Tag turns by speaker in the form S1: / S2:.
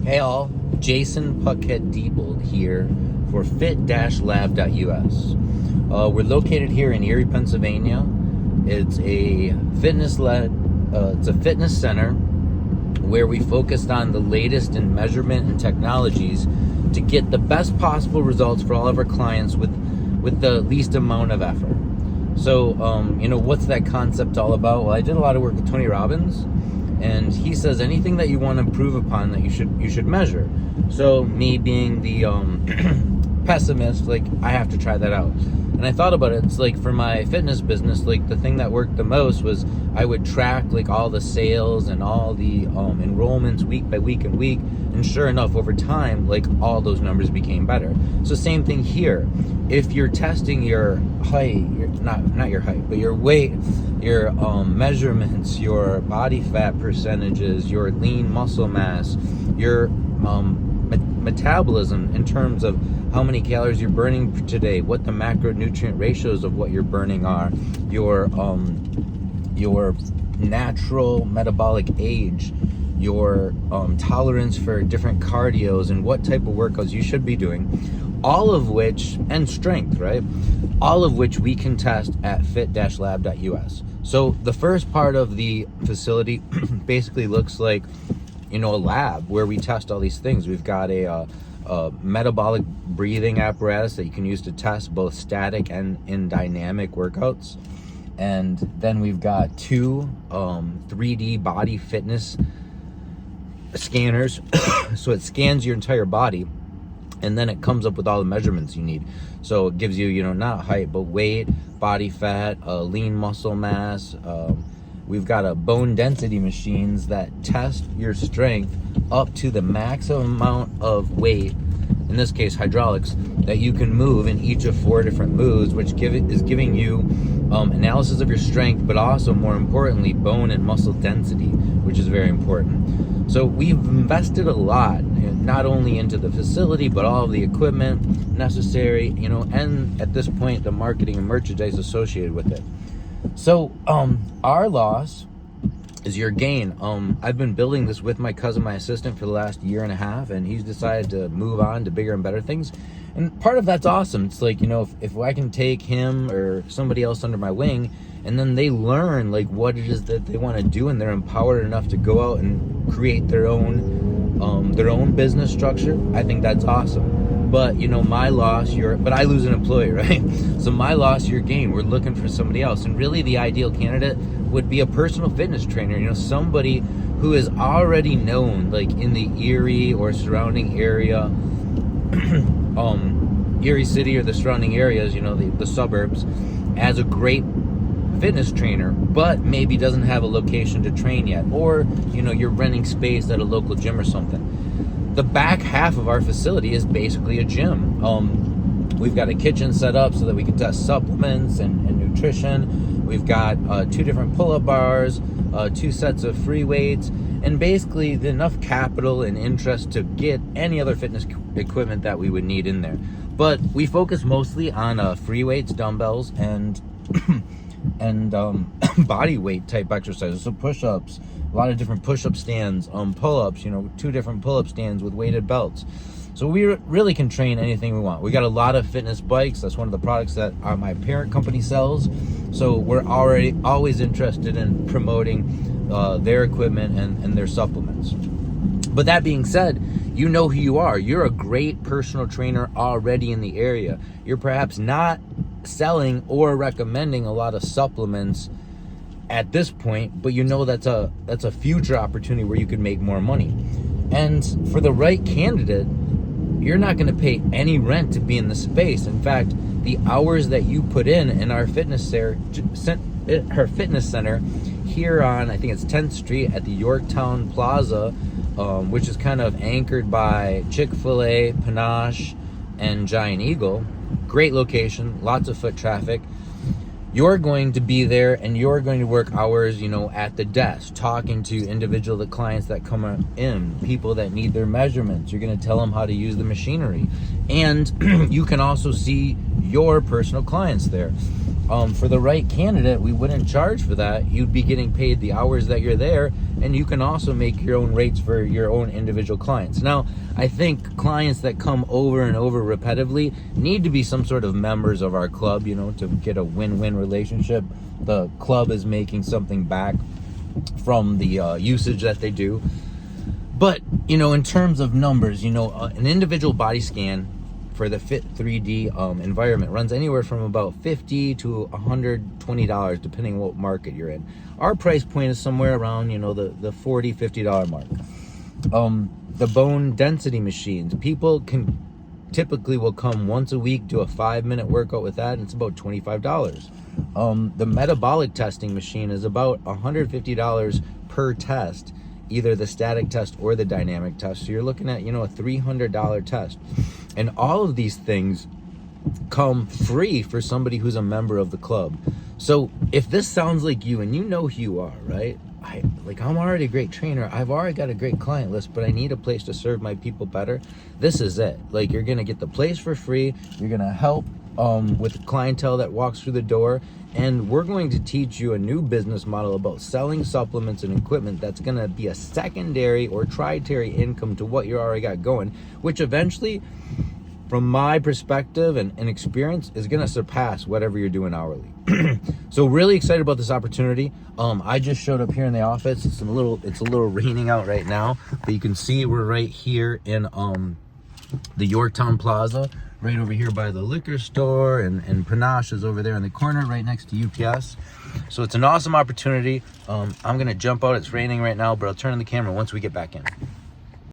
S1: Hey all, Jason Puckett-Diebold here for fit-lab.us. We're located here in Erie, Pennsylvania. It's a fitness center where we focused on the latest in measurement and technologies to get the best possible results for all of our clients with the least amount of effort. So, what's that concept all about? Well, I did a lot of work with Tony Robbins, and he says anything that you want to improve upon that you should measure. So me being the pessimist, I have to try that out. And I thought about it. It's like for my fitness business, the thing that worked the most was I would track all the sales and all the enrollments week by week and week. And sure enough, over time, all those numbers became better. So same thing here. If you're testing your height, not your height, but your weight, your measurements, your body fat percentages, your lean muscle mass, your metabolism in terms of how many calories you're burning today, what the macronutrient ratios of what you're burning are, your natural metabolic age, your tolerance for different cardios and what type of workouts you should be doing, all of which, and strength, right? All of which we can test at fit-lab.us. So the first part of the facility basically looks like, a lab where we test all these things. We've got a metabolic breathing apparatus that you can use to test both static and in dynamic workouts. And then we've got two 3D body fitness scanners. So it scans your entire body, and then it comes up with all the measurements you need. So it gives you, not height, but weight, body fat, lean muscle mass. We've got a bone density machines that test your strength up to the maximum amount of weight, in this case hydraulics, that you can move in each of 4 different moves, which is giving you analysis of your strength, but also more importantly, bone and muscle density, which is very important. So we've invested a lot, not only into the facility, but all of the equipment necessary, and at this point, the marketing and merchandise associated with it. So our loss is your gain. I've been building this with my cousin, my assistant, for the last year and a half, and he's decided to move on to bigger and better things. And part of that's awesome. It's if I can take him or somebody else under my wing, and then they learn what it is that they want to do, and they're empowered enough to go out and create their own business structure, I think that's awesome. But my loss, but I lose an employee, right? So my loss, your gain. We're looking for somebody else, and really the ideal candidate would be a personal fitness trainer. Somebody who is already known, in the Erie or surrounding area, Erie City or the surrounding areas, the suburbs, as a great fitness trainer, but maybe doesn't have a location to train yet, or you're renting space at a local gym or something. The back half of our facility is basically a gym. We've got a kitchen set up so that we can test supplements and nutrition. We've got 2 different pull-up bars, 2 sets of free weights, and basically enough capital and interest to get any other fitness equipment that we would need in there. But we focus mostly on free weights, dumbbells, and body weight type exercises. So push-ups, a lot of different push-up stands, pull-ups, 2 different pull-up stands with weighted belts. So we really can train anything we want. We got a lot of fitness bikes. That's one of the products that my parent company sells. So we're always interested in promoting their equipment and their supplements. But that being said, you know who you are. You're a great personal trainer already in the area. You're perhaps not selling or recommending a lot of supplements at this point, but that's a future opportunity where you could make more money. And for the right candidate, you're not going to pay any rent to be in the space. In fact, the hours that you put in our fitness center here on, I think it's 10th Street at the Yorktown Plaza, which is kind of anchored by Chick-fil-A, Panache, and Giant Eagle. Great location, lots of foot traffic. You're going to be there, and you're going to work hours, at the desk, talking to individual clients that come in, people that need their measurements. You're going to tell them how to use the machinery. And you can also see your personal clients there. For the right candidate, we wouldn't charge for that. You'd be getting paid the hours that you're there, and you can also make your own rates for your own individual clients. Now, I think clients that come over and over repetitively need to be some sort of members of our club, you know, to get a win-win relationship. The club is making something back from the usage that they do. But, you know, in terms of numbers, you know, an individual body scan for the Fit 3D environment runs anywhere from about $50 to $120, depending what market you're in. Our price point is somewhere around, you know, the $40, $50 mark. The bone density machines, people can typically will come once a week, do a 5-minute workout with that, and it's about $25. The metabolic testing machine is about $150 per test, either the static test or the dynamic test. So you're looking at, you know, a $300 test. And all of these things come free for somebody who's a member of the club. So if this sounds like you, and you know who you are, right? I'm already a great trainer. I've already got a great client list, but I need a place to serve my people better. This is it. Like, you're going to get the place for free. You're going to help with the clientele that walks through the door. And we're going to teach you a new business model about selling supplements and equipment that's going to be a secondary or tertiary income to what you already got going, which eventually, from my perspective and experience, is going to surpass whatever you're doing hourly. So really excited about this opportunity. I just showed up here in the office. It's a little raining out right now, but you can see we're right here in the Yorktown Plaza, right over here by the liquor store, and Panache is over there in the corner right next to UPS. So it's an awesome opportunity. I'm gonna jump out. It's raining right now, but I'll turn on the camera once we get back in.